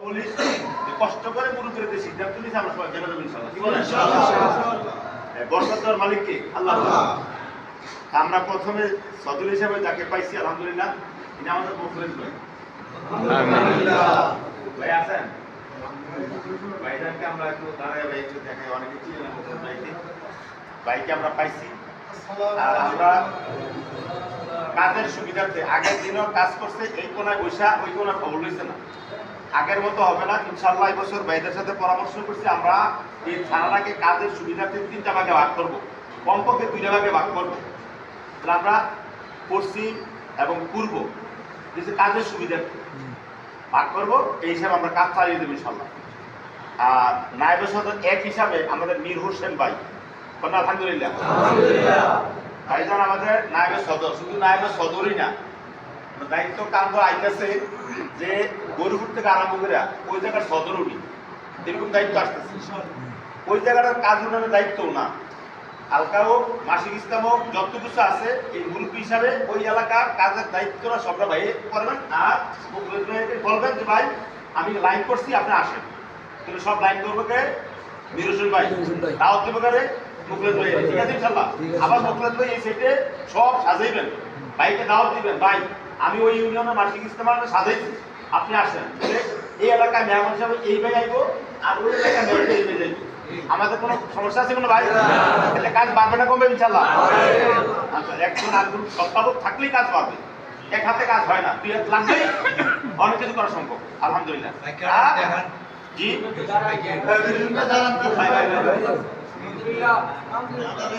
Police কষ্ট করে মুরুব্বির যে সিদ্ধান্ত নিয়েছে আমরা সবাই মেনে নেব ইনশাআল্লাহ। কি বলেন? বরকতের মালিক কে? আল্লাহ। আমরা প্রথমে সদর হিসাবে যাকে পাইছি আলহামদুলিল্লাহ, ইনি আমাদের মুখলেস ভাই। ভাই আছেন? ভাইজানকে আমরা একটু দাঁড়ায় ভাইকে দেখাই, অনেকে চিনে না মুখলেস ভাইকে। ভাইকে আমরা পাইছি আর আমরা কাজের সুবিধার্থে আগের দিনও কাজ করছে, এই কোনায় বৈশা ওই কোনায় খবর লইছে না। আগের মতো হবে না ইনশাআল্লাহ। এই বছর ভাইদের সাথে পরামর্শ করছি, আমরা এই থানাটাকে কাজের সুবিধার্থে 3টা ভাগে ভাগ করবো, কমপক্ষে 2টা ভাগে ভাগ করবো। আমরা পশ্চিম এবং পূর্ব কাজের সুবিধার্থে ভাগ করবো, এই হিসাবে আমরা কাজ চালিয়ে দেবো ইনশাআল্লাহ। আর নায়েবে সদর এক হিসাবে আমাদের মীর হোসেন ভাই, আলহামদুলিল্লাহ ভাইজান আমাদের নায়েবে সদর। শুধু নায়েবে সদরই না, দায়িত্ব কান্দ আইতেছে যে গরুপুর থেকে আরম্ভ করে ওই জায়গার সদর উনি, এরকম দায়িত্ব আসতেছে। ওই জায়গাটার কাজ উন্নয়নের দায়িত্বও না, হালকা হোক মাসিক ইসলাম হোক যত কিছু আছে এই মুরব্বী হিসাবে ওই এলাকার কাজের দায়িত্বটা সবটা ভাই করবেন। আর বলবেন যে ভাই আমি লাইন করছি আপনি আসেন, কিন্তু সব লাইন করবো কে? মীর হোসেন ভাই। দাওয়াত দেবো কে? মুখলেস ভাই। ঠিক আছে ইনশাআল্লাহ। আবার মুখলেস ভাই এই সাইডে সব সাজাইবেন, ভাইকে দাওয়াত দিবেন, ভাই আমি ওই ইউনিয়নের মাসিক ইস্তেমার সাজাইছি আপনি আসেন। এই এলাকায় মেহমান হিসাবে এই ভাই আইবো আর ওই এলাকায় মেহমান এই ভাই যাইবো। আমাদের কোনো সমস্যা আছে কোনো ভাই? তাহলে কাজ বাড়বে না কমবে ইনশাআল্লাহ? আচ্ছা, একজন আরেকজন সপ্তাহ থাকলেই কাজ বাড়বে, এক হাতে কাজ হয় না, 2 হাত লাগলেই অনেক কিছু করা সম্ভব আলহামদুলিল্লাহ। জি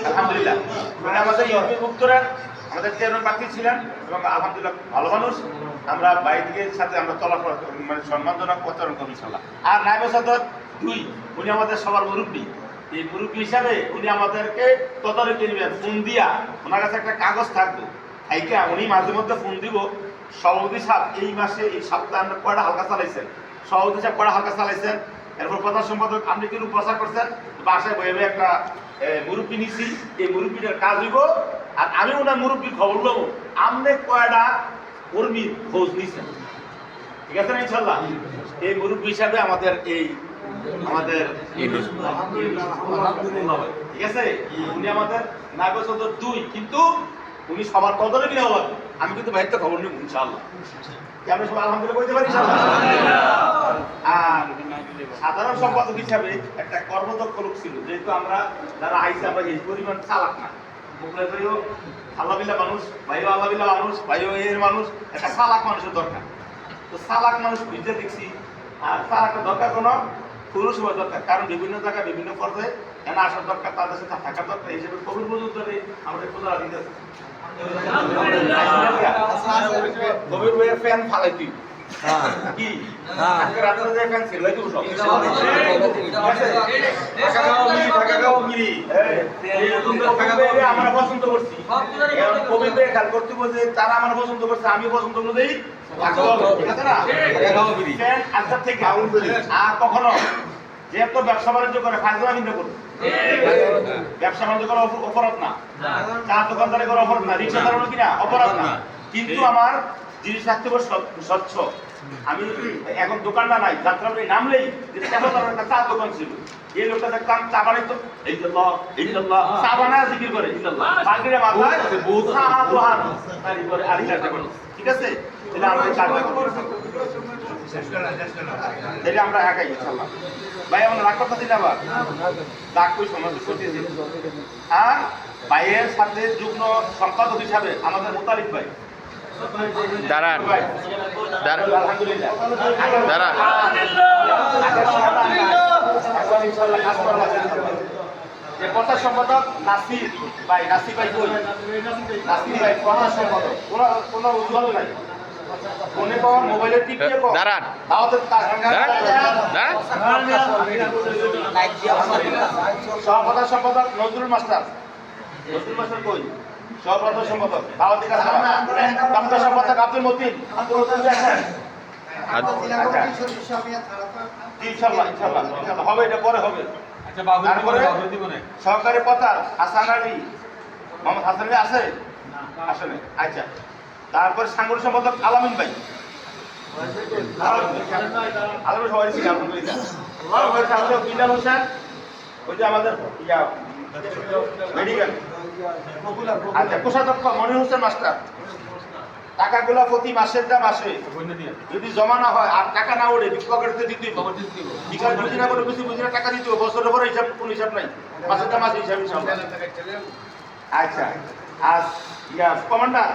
আলহামদুলিল্লাহ। মানে আমাদের ইউপি উত্তরের আমাদের চেয়ারম্যান প্রার্থী ছিলেন এবং আলহামদুলিল্লাহ ভালো মানুষ। আমরা বাইরের সাথে আমরা চলাফেরা মানে সম্মানজনক প্রচারণ করি ইনশাআল্লাহ। আর নায়েবে সদর 2 উনি আমাদের সবার মুরব্বী। এই মুরব্বী হিসাবে উনি আমাদেরকে তদারকি নেবেন, ফোন দিয়া ওনার কাছে একটা কাগজ থাকবে, এইটা উনি মাঝে মধ্যে ফোন দিব সভাপতি সাহেব এই মাসে এই সপ্তাহে আমরা কয়টা হালকা চালাইছেন, সভাপতি সাহেব কয়টা হালকা চালাইছেন, এরপর প্রধান সম্পাদক আপনি কিন্তু প্রচার করছেন, বাসায় বইবে একটা মুরব্বী নিছি, এই মুরব্বীটার কাজ হইব। আর আমি ওনার মুরব্বীর খবর নেবো আপনি কয়টা কর্মীর খোঁজ নিছেন। ঠিক আছে না ইনশাআল্লাহ? এই মুরব্বী হিসাবে আমাদের এই আমাদের ঠিক আছে, উনি আমাদের নায়েবে সদর 2, কিন্তু উনি সবার কদরে কিনা লাগবে। আমি কিন্তু ভাইয়ের তো খবর নিব ইনশাআল্লাহ। আমরা সবাই আলহামদুলিল্লাহ বলতে পারি ইনশাআল্লাহ। আর সাধারণ সম্পাদক হিসাবে একটা কর্মদক্ষ লোক ছিল, যেহেতু আমরা যারা আইসি আমরা এই পরিমাণ চালাক না। মুখলেস ভাইও আল্লাহবিল্লাহ মানুষ, ভাইও আল্লাহবিল্লাহ মানুষ, ভাইও এর মানুষ, একটা চালাক মানুষের দরকার। তো চালাক মানুষ বুঝতে দেখছি, আর চালাকের দরকার কোনো পুরুষের দরকার, কারণ বিভিন্ন জায়গায় বিভিন্ন পর্যায়ে এখানে আসার দরকার, তাদের সাথে থাকার দরকার। এই হিসেবে কবির পর্যন্ত আমাদের খোঁজা দিতেছে কবির বইয়ের ফ্যান ফালাই তুই কি আজকে রাতে যে ফ্যান ছিল তুই সব আমরা পছন্দ করছি, কবির বইয়ে খেয়াল করতে বলছে তারা আমার পছন্দ করছে, আমি পছন্দ অনুযায়ী ঠিক আছে না? ফ্যান আজকের থেকে আর কখনো যেহেতু ব্যবসা বাণিজ্য করে ফায়দা কিন্তু করবে, ব্যবসা বাণিজ্য করা অপরাধ না, চা দোকানদারি করা অপরাধ না, রিক্সা চালানো কিনা অপরাধ না, কিন্তু আমার জিনিস থাকতে হবে স্বচ্ছ। আমি এখন দোকানটা নাই, যাত্রা নামলেই একটা চা দোকান ছিল, এই লোকটা দেখতাম চা বানাইতো চা বানায় জিকির করে ঠিক আছে। আমরা একাই ইনশাআল্লাহ ভাই, আমরা রাগ কথা দিন আবার রাগ কই সমাজ করতেছি। আর ভাইয়ের সাথে যুগ্ম সম্পাদক হিসাবে আমাদের মোতালিক ভাই দাঁড়ান আলহামদুলিল্লাহ যে প্রচার সম্পাদক নাসির ভাই, নাসির ভাই কই? নাসির ভাই প্রচার সম্পাদক, কোনো উজ্জ্বল নাই, ফোনে পাওয়া মোবাইলের টিপ দিয়ে পাওয়া দাঁড়ান সহপ্রধান সম্পাদক নজরুল মাস্টার, নজরুল মাস্টার কই? সহপ্রধান সম্পাদক দাওয়াতি কাজ দপ্তর সম্পাদক আব্দুল মতিন ইনশাআল্লাহ ইনশাআল্লাহ ইনশাআল্লাহ হবে, এটা পরে হবে। তারপরে সহকারী প্রধান হাসান আলী, মোহাম্মদ হাসান আলী আছে আসলে, আচ্ছা। তারপরে সাংগঠনিক সম্পাদক আলামিন ভাই, আলমের সবাই ছিল আলহামদুলিল্লাহ। বিল্লাল হোসেন ওই যে আমাদের মেডিকেল। আচ্ছা, কোষাধ্যক্ষ মনির হোসেন মাস্টার। টাকাগুলা প্রতি মাসের মাসে যদি জমা না হয় আর টাকা না ওঠে পকেটে দিতে বিকাল বুঝি না করে বুঝি না টাকা দিতে বছরের পরে হিসাব কোনো হিসাব নাই, মাসের মাসে হিসাব হিসাব। আচ্ছা, আর কমান্ডার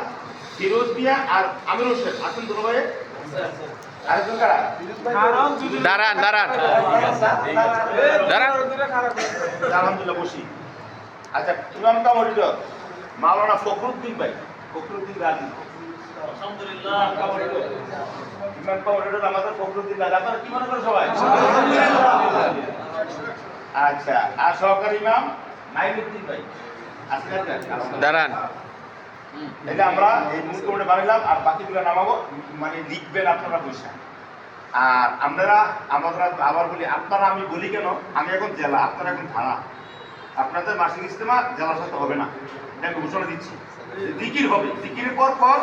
ফিরোজ মিয়া আর আমির হোসেন আছেন দুটো ভাই। আরেকজন কারা? দাঁড়ান দাঁড়ান দাঁড়ান। আলহামদুলিল্লাহ বসি। আচ্ছা, ইমাম কামরিদ মাওলানা ফখরুদ্দিন ভাই, ফখরুদ্দিন রাজি। ইমাম কামরিদ আমাদের ফখরুদ্দিন রাজি। আপনারা কি মনে করেন সবাই? আচ্ছা, আর সহকারী ইমাম নাইমুদ্দিন ভাই আজকে দাঁড়ান। এটা আমরা এই মূল কমিটি বানাইলাম আর বাকিগুলো নামাবো, মানে লিখবেন আপনারা পয়সা। আর আমরা আবার বলি, আপনারা, আমি বলি কেন, আমি এখন জেলা, আপনারা এখন থানা। আপনাদের মাসিক ইজতেমা জেলার সাথে হবে না, এটা আমি ঘোষণা দিচ্ছি। জিকির হবে, জিকিরের পর